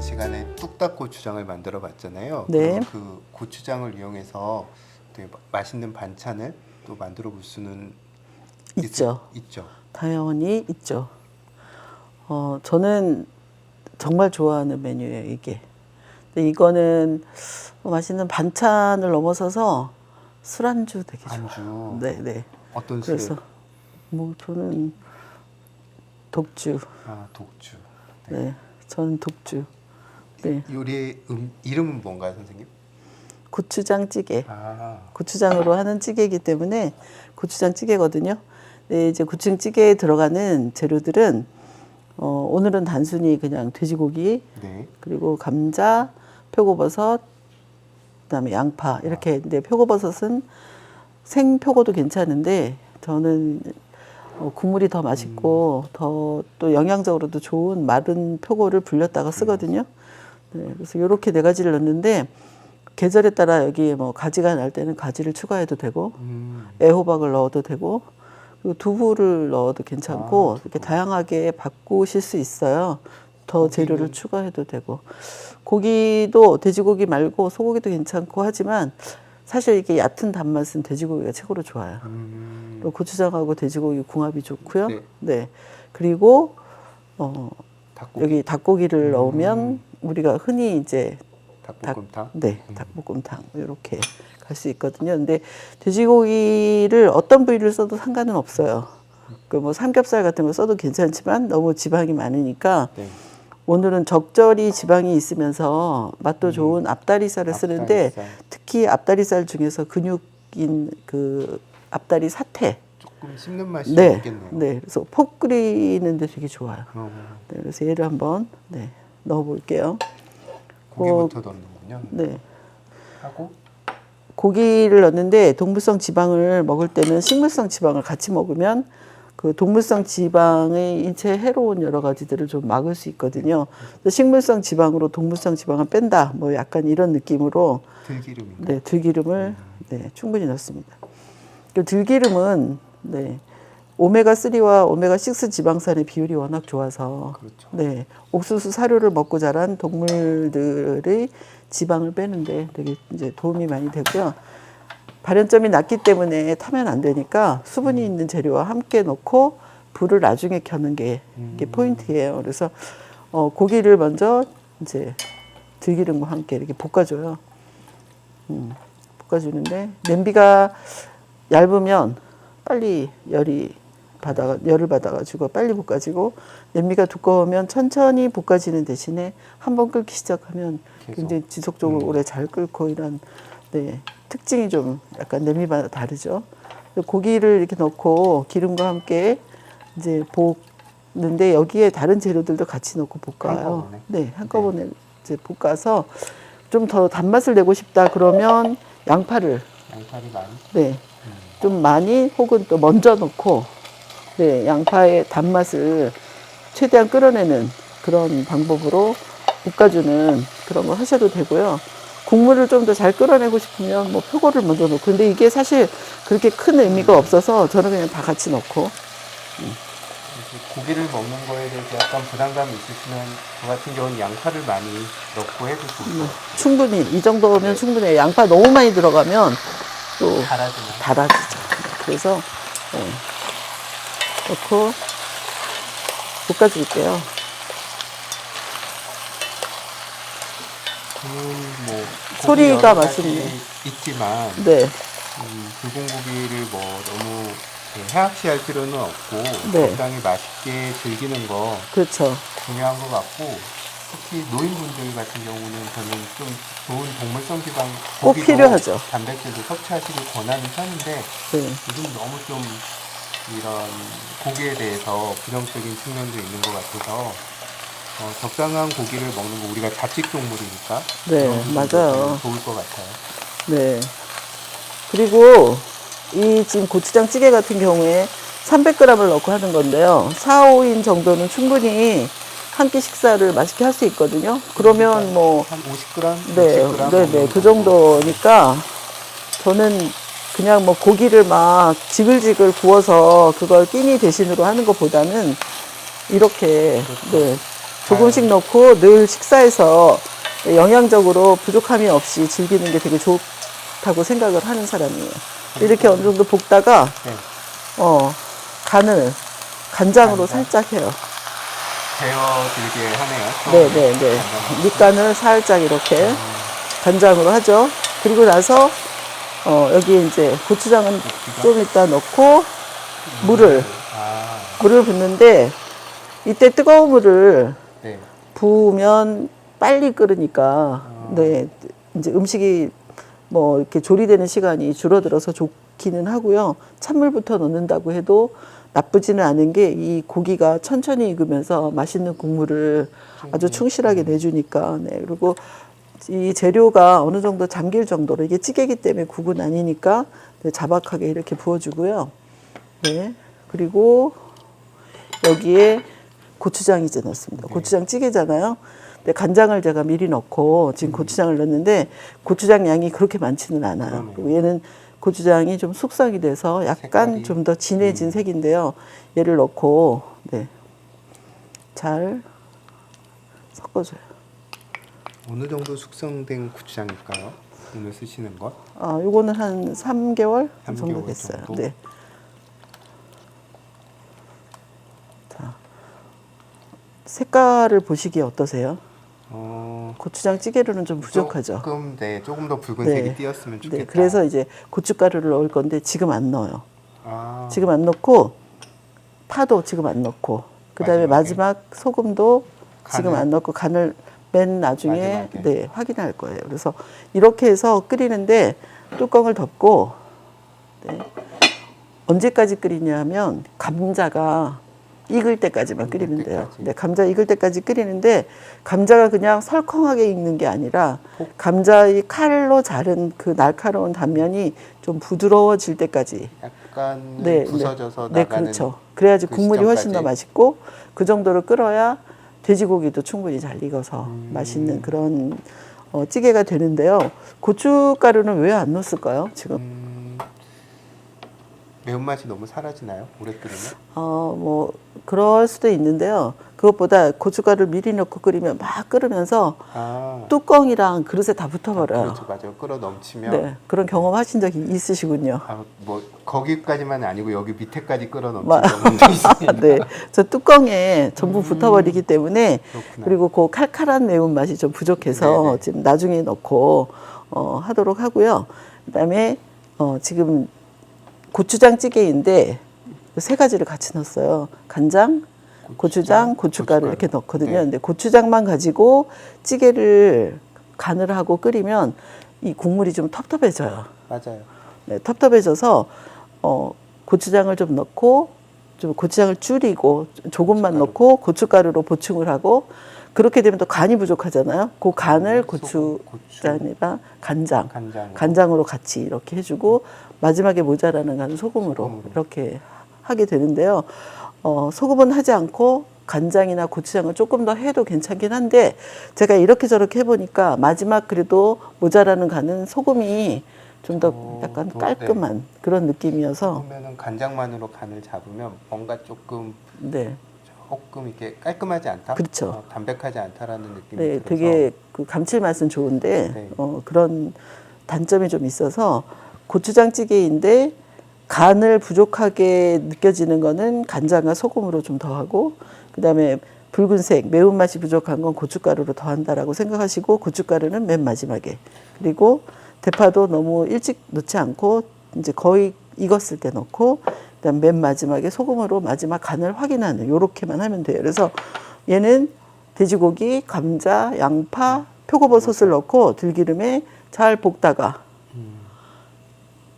시간에 뚝딱 고추장을 만들어 봤잖아요. 네. 그 고추장을 이용해서 되게 맛있는 반찬을 또 만들어 볼 수는 있죠. 있죠. 당연히 있죠. 저는 정말 좋아하는 메뉴예요, 이게. 근데 이거는 맛있는 반찬을 넘어서서 술안주 되게 좋아요. 안주. 네, 네. 어떤 그래서 술을? 뭐 저는 독주. 아, 독주. 네, 저는 독주. 네, 요리의 이름은 뭔가요, 선생님? 고추장 찌개. 아, 고추장으로 하는 찌개이기 때문에 고추장 찌개거든요. 네, 이제 고추장 찌개에 들어가는 재료들은 오늘은 단순히 그냥 돼지고기, 네. 그리고 감자, 표고버섯, 그다음에 양파 이렇게. 근데 표고버섯은 생표고도 괜찮은데 저는 국물이 더 맛있고 더 또 영양적으로도 좋은 마른 표고를 불렸다가 쓰거든요. 네, 그래서 이렇게 네 가지를 넣는데 계절에 따라 여기 뭐 가지가 날 때는 가지를 추가해도 되고 애호박을 넣어도 되고 그리고 두부를 넣어도 괜찮고 두부. 이렇게 다양하게 바꾸실 수 있어요. 더 고기는? 재료를 추가해도 되고 고기도 돼지고기 말고 소고기도 괜찮고 하지만 사실 이게 얕은 단맛은 돼지고기가 최고로 좋아요. 그리고 고추장하고 돼지고기 궁합이 좋고요. 네. 네. 그리고 닭고기. 여기 닭고기를 넣으면 우리가 흔히 이제 닭볶음탕. 네, 닭볶음탕 이렇게 갈 수 있거든요. 근데 돼지고기를 어떤 부위를 써도 상관은 없어요. 그 뭐 삼겹살 같은 거 써도 괜찮지만 너무 지방이 많으니까 네. 오늘은 적절히 지방이 있으면서 맛도 좋은 앞다리살을 쓰는데 앞다리살. 특히 앞다리살 중에서 근육인 그 앞다리 사태. 조금 씹는 맛이 네, 있겠네요. 네. 그래서 폭 끓이는데 되게 좋아요. 네, 그래서 얘를 한번 넣어 볼게요. 고기부터 넣는군요. 네. 하고 고기를 넣는데 동물성 지방을 먹을 때는 식물성 지방을 같이 먹으면 그 동물성 지방의 인체에 해로운 여러 가지들을 좀 막을 수 있거든요. 그래서 식물성 지방으로 동물성 지방을 뺀다. 뭐 약간 이런 느낌으로 들기름인가? 네, 들기름을 충분히 넣습니다. 그 들기름은 오메가3와 오메가6 지방산의 비율이 워낙 좋아서 그렇죠. 네, 옥수수 사료를 먹고 자란 동물들의 지방을 빼는데 되게 이제 도움이 많이 되고요. 발연점이 낮기 때문에 타면 안 되니까 수분이 있는 재료와 함께 넣고 불을 나중에 켜는 게 이게 포인트예요. 그래서 고기를 먼저 이제 들기름과 함께 이렇게 볶아줘요. 볶아주는데 냄비가 얇으면 빨리 열을 받아가지고 빨리 볶아지고 냄비가 두꺼우면 천천히 볶아지는 대신에 한번 끓기 시작하면 굉장히 지속적으로 오래 잘 끓고 이런 특징이 좀 약간 냄비마다 다르죠. 고기를 이렇게 넣고 기름과 함께 이제 볶는데 여기에 다른 재료들도 같이 넣고 볶아요. 한꺼번에? 네, 한꺼번에 이제 볶아서 좀 더 단맛을 내고 싶다 그러면 양파를 많이? 좀 많이 혹은 또 먼저 넣고 양파의 단맛을 최대한 끌어내는 그런 방법으로 볶아주는 그런 거 하셔도 되고요. 국물을 좀 더 잘 끌어내고 싶으면 뭐 표고를 먼저 넣고 근데 이게 사실 그렇게 큰 의미가 없어서 저는 그냥 다 같이 넣고 고기를 먹는 거에 대해서 약간 부담감이 있으시면 저 같은 경우는 양파를 많이 넣고 해도 좋고 충분히 이 정도면 충분해요. 양파 너무 많이 들어가면 또 달아지죠. 그래서 넣고 볶아줄게요. 뭐 소리가 여러 가지 맛있네. 있지만 네, 불고기를 뭐 너무 해악시할 필요는 없고 네. 적당히 맛있게 즐기는 거 그렇죠. 중요한 것 같고 특히 노인분들 같은 경우는 저는 좀 좋은 동물성 지방 꼭 고기도 필요하죠. 단백질도 섭취하시길 권하는 편인데 네. 요즘 너무 좀 이런 고기에 대해서 부정적인 측면도 있는 것 같아서 적당한 고기를 먹는 거 우리가 잡식 동물이니까 네, 그런 부분도 맞아요. 좋을 것 같아요. 네. 그리고 이 지금 고추장 찌개 같은 경우에 300g을 넣고 하는 건데요. 4, 5인 정도는 충분히 한 끼 식사를 맛있게 할 수 있거든요. 그러면 뭐 한 50g, 네, 60g 네, 그 정도니까 저는 그냥 뭐 고기를 막 지글지글 구워서 그걸 끼니 대신으로 하는 것보다는 이렇게 조금씩 넣고 늘 식사에서 영양적으로 부족함이 없이 즐기는 게 되게 좋다고 생각을 하는 사람이에요. 이렇게 어느 정도 볶다가 네. 간을 간장으로 간장? 살짝 해요. 데워들게 하네요. 네네네. 밑간을 살짝 이렇게 간장으로 하죠. 그리고 나서 여기에 이제 고추장은 좀 이따 넣고 물을 붓는데 이때 뜨거운 물을 네. 부으면 빨리 끓으니까 네 이제 음식이 뭐 이렇게 조리되는 시간이 줄어들어서 좋기는 하고요. 찬물부터 넣는다고 해도 나쁘지는 않은 게 이 고기가 천천히 익으면서 맛있는 국물을 아주 충실하게 내주니까. 네. 그리고 이 재료가 어느 정도 잠길 정도로 이게 찌개기 때문에 국은 아니니까 네, 자박하게 이렇게 부어주고요. 네. 그리고 여기에 고추장 이제 넣습니다. 고추장 찌개잖아요. 근데 간장을 제가 미리 넣고 지금 고추장을 넣는데 고추장 양이 그렇게 많지는 않아요. 그리고 얘는 고추장이 좀 숙성이 돼서 약간 색깔이. 좀 더 진해진 색인데요. 얘를 넣고 네. 잘 섞어줘요. 어느 정도 숙성된 고추장일까요? 오늘 쓰시는 것? 요거는 한 3개월 3개월 정도 됐어요. 정도? 네. 자, 색깔을 보시기에 어떠세요? 고추장 찌개로는 좀 부족하죠. 조금 더 붉은색이 네. 띄었으면 좋겠다. 네, 그래서 이제 고춧가루를 넣을 건데 지금 안 넣어요. 아, 지금 안 넣고 파도 지금 안 넣고 그다음에 마지막 소금도 지금 간을? 안 넣고 간을 맨 나중에 마지막에. 네, 확인할 거예요. 그래서 이렇게 해서 끓이는데 뚜껑을 덮고 네, 언제까지 끓이냐면 감자가 익을 때까지만 익을 끓이면 돼요. 때까지. 네, 감자 익을 때까지 끓이는데 감자가 그냥 설컹하게 익는 게 아니라 감자의 칼로 자른 그 날카로운 단면이 좀 부드러워질 때까지 약간 네, 부서져서 네, 나가는 그렇죠. 그래야지 그 국물이 훨씬 더 시점까지? 맛있고 그 정도로 끓어야 돼지고기도 충분히 잘 익어서 맛있는 그런 찌개가 되는데요. 고춧가루는 왜 안 넣었을까요? 지금 매운맛이 너무 사라지나요? 오래 끓이면? 뭐 그럴 수도 있는데요. 그것보다 고춧가루를 미리 넣고 끓이면 막 끓으면서 뚜껑이랑 그릇에 다 붙어버려요. 그렇죠, 맞아요. 끓어 넘치면 네, 그런 경험 하신 적이 있으시군요. 뭐 거기까지만 아니고 여기 밑에까지 끓어 마- 넘친 경험도 있습니다. 네, 저 뚜껑에 전부 붙어버리기 때문에 그렇구나. 그리고 그 칼칼한 매운맛이 좀 부족해서 네네. 지금 나중에 넣고 하도록 하고요. 그다음에 지금 고추장 찌개인데 세 가지를 같이 넣었어요. 간장, 고추장, 고춧가루 이렇게 넣거든요. 네. 근데 고추장만 가지고 찌개를 간을 하고 끓이면 이 국물이 좀 텁텁해져요. 맞아요. 네, 텁텁해져서 고추장을 좀 넣고 좀 고추장을 줄이고 조금만 넣고 고춧가루로 보충을 하고 그렇게 되면 또 간이 부족하잖아요. 그 간을 소금, 고추장이나 간장, 간장으로. 간장으로 같이 이렇게 해주고 마지막에 모자라는 간은 소금으로 이렇게 하게 되는데요. 소금은 하지 않고 간장이나 고추장을 조금 더 해도 괜찮긴 한데 제가 이렇게 저렇게 해보니까 마지막 그래도 모자라는 간은 소금이 좀 더 약간 깔끔한 그런 느낌이어서 그러면은 간장만으로 간을 잡으면 뭔가 조금 네, 이렇게 깔끔하지 않다? 그렇죠. 담백하지 않다라는 느낌이 네, 들어서 되게 그 감칠맛은 좋은데 네. 그런 단점이 좀 있어서 고추장찌개인데 간을 부족하게 느껴지는 거는 간장과 소금으로 좀 더하고 그다음에 붉은색 매운맛이 부족한 건 고춧가루로 더한다라고 생각하시고 고춧가루는 맨 마지막에 그리고 대파도 너무 일찍 넣지 않고 이제 거의 익었을 때 넣고 그다음 맨 마지막에 소금으로 마지막 간을 확인하는 요렇게만 하면 돼요. 그래서 얘는 돼지고기, 감자, 양파, 표고버섯을 넣고 들기름에 잘 볶다가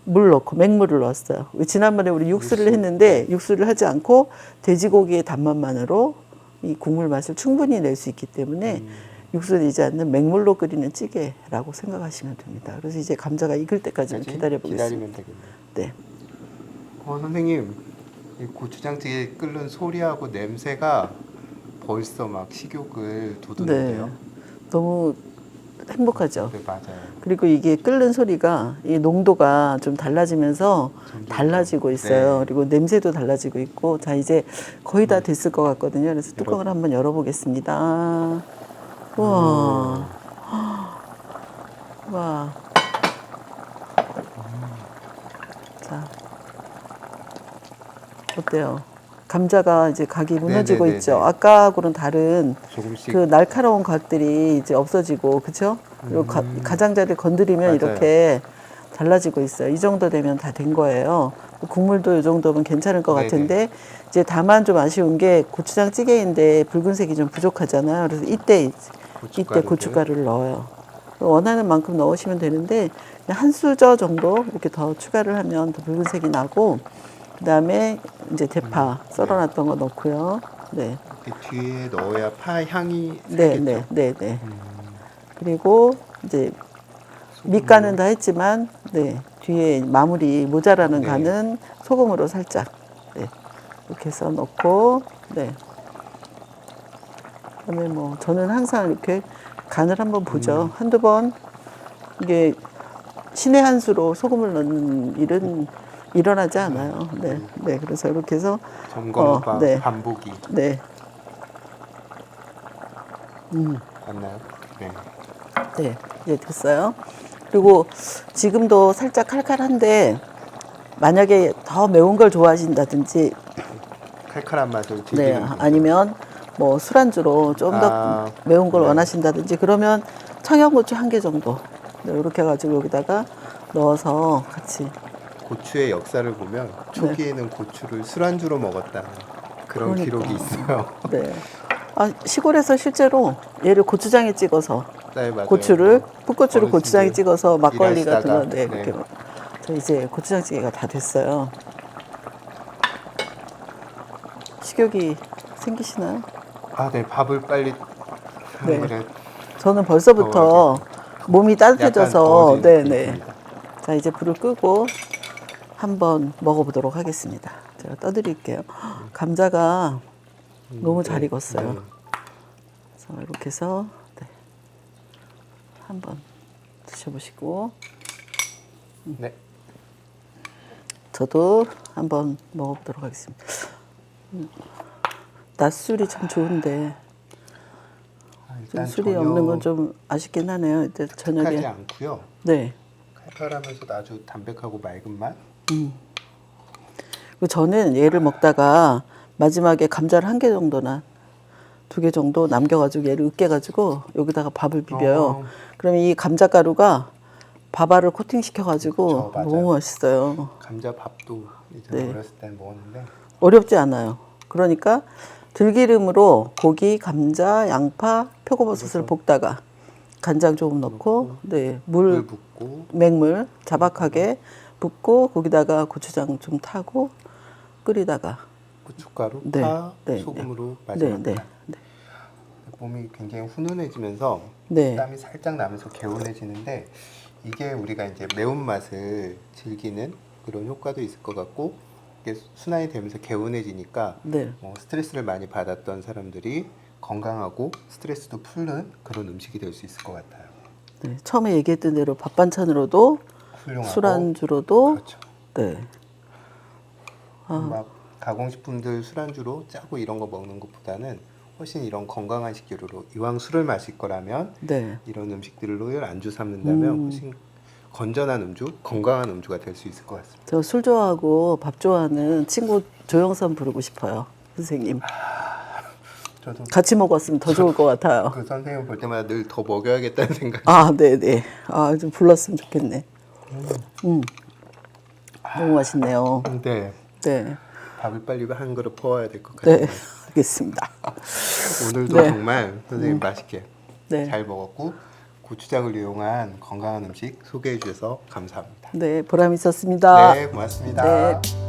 물 넣고 맹물을 넣었어요. 지난번에 우리 육수를 했는데 육수를 하지 않고 돼지고기의 단맛만으로 이 국물 맛을 충분히 낼 수 있기 때문에 육수 내지 않는 맹물로 끓이는 찌개라고 생각하시면 됩니다. 그래서 이제 감자가 익을 때까지만 기다려 보겠습니다. 기다리면 되겠네요. 네. 선생님, 이 고추장찌개 끓는 소리하고 냄새가 벌써 막 식욕을 돋우는데요. 네. 너무 행복하죠. 네, 맞아요. 그리고 이게 끓는 소리가 이 농도가 좀 달라지면서 달라지고 있어요. 네. 그리고 냄새도 달라지고 있고, 자 이제 거의 다 됐을 것 같거든요. 그래서 뚜껑을 한번 열어보겠습니다. 우와, 와, 자 어때요? 감자가 이제 각이 무너지고 네네네네. 있죠. 아까하고는 다른 조금씩 그 날카로운 각들이 이제 없어지고, 그렇죠? 그리고 가장자리 건드리면 맞아요. 이렇게 달라지고 있어요. 이 정도 되면 다 된 거예요. 국물도 이 정도면 괜찮을 것 네네. 같은데, 이제 다만 좀 아쉬운 게 고추장 찌개인데 붉은색이 좀 부족하잖아요. 그래서 이때 고춧가루를 넣어요. 원하는 만큼 넣으시면 되는데 한 수저 정도 이렇게 더 추가를 하면 더 붉은색이 나고, 그다음에 이제 대파 썰어놨던 거 넣고요. 네, 이렇게 뒤에 넣어야 파 향이 네, 살겠죠. 네, 네, 네. 그리고 이제 밑간은 다 했지만, 네, 뒤에 마무리 모자라는 네. 간은 소금으로 살짝, 네, 이렇게 해서 넣고, 네. 그다음에 뭐 저는 항상 이렇게 간을 한번 보죠. 한두 번 이게 신의 한 수로 소금을 넣는 일은 일어나지 않아요. 네, 네. 그래서 이렇게 해서 점검과 네, 반복이 네, 맞나요? 네. 네, 이제 됐어요. 그리고 지금도 살짝 칼칼한데 만약에 더 매운 걸 좋아하신다든지, 칼칼한 맛을 네, 즐기는 분들. 아니면 뭐 술안주로 좀 더 매운 걸 네. 원하신다든지 그러면 청양고추 한 개 정도, 네, 이렇게 해가지고 여기다가 넣어서 같이. 고추의 역사를 보면 초기에는 고추를 술안주로 먹었다 그런 그러니까. 기록이 있어요. 네. 아, 시골에서 실제로 얘를 고추장에 찍어서 네, 맞아요. 고추를 뭐 풋고추를 고추장에 어르신들 찍어서 막걸리 같은 일하시다가, 거, 네, 이렇게. 네. 저 이제 고추장찌개가 다 됐어요. 식욕이 생기시나요? 아, 네, 밥을 빨리 네. 그래. 저는 벌써부터 몸이 약간 따뜻해져서, 더워진 네, 느낌이 네. 듭니다. 자, 이제 불을 끄고 한번 먹어보도록 하겠습니다. 제가 떠드릴게요. 감자가 너무 잘 익었어요. 네. 그래서 이렇게 해서, 네. 한번 드셔보시고, 네. 저도 한번 먹어보도록 하겠습니다. 낮술이 참 좋은데 아, 좀 일단 술이 전혀 없는 건 좀 아쉽긴 하네요. 이때 하지 저녁에. 않고요. 네. 칼칼하면서도 아주 담백하고 맑은 맛. 그리고 저는 얘를 먹다가 마지막에 감자를 한 개 정도나 2개 정도 남겨가지고 얘를 으깨가지고 여기다가 밥을 비벼요. 그러면 이 감자가루가 밥알을 코팅시켜가지고 그쵸, 맞아요. 너무 맛있어요. 감자 밥도 예전에 네. 어렸을 때 먹었는데 어렵지 않아요. 그러니까 들기름으로 고기, 감자, 양파, 표고버섯을 볶다가 간장 조금 넣고, 네, 물 붓고 맹물 자박하게 붓고 거기다가 고추장 좀 타고 끓이다가, 고춧가루, 네, 파, 네, 소금으로 네, 마지막에 네, 네, 몸이 굉장히 훈훈해지면서 네. 땀이 살짝 나면서 개운해지는데 이게 우리가 이제 매운맛을 즐기는 그런 효과도 있을 것 같고 이게 순환이 되면서 개운해지니까 네. 스트레스를 많이 받았던 사람들이 건강하고 스트레스도 풀는 그런 음식이 될 수 있을 것 같아요. 네. 처음에 얘기했던 대로 밥 반찬으로도 훌륭하고 술안주로도, 그렇죠. 네, 막 가공식품들 술안주로 짜고 이런 거 먹는 것보다는 훨씬 이런 건강한 식재료로 이왕 술을 마실 거라면 네. 이런 음식들로 안주 삼는다면 훨씬 건전한 음주, 건강한 음주가 될 수 있을 것 같습니다. 저 술 좋아하고 밥 좋아하는 친구 조영선 부르고 싶어요, 선생님. 저도 같이 먹었으면 더 좋을 것 같아요. 그 선생님 볼 때마다 늘 더 먹여야겠다는 생각. 아, 네네. 아, 좀 불렀으면 좋겠네. 너무 맛있네요. 네, 네. 밥을 빨리 한 그릇 퍼와야 될 것 같아요. 네. 알겠습니다. 오늘도 네. 정말 선생님 맛있게 네. 잘 먹었고 고추장을 이용한 건강한 음식 소개해 주셔서 감사합니다. 네, 보람 있었습니다. 네, 고맙습니다. 네.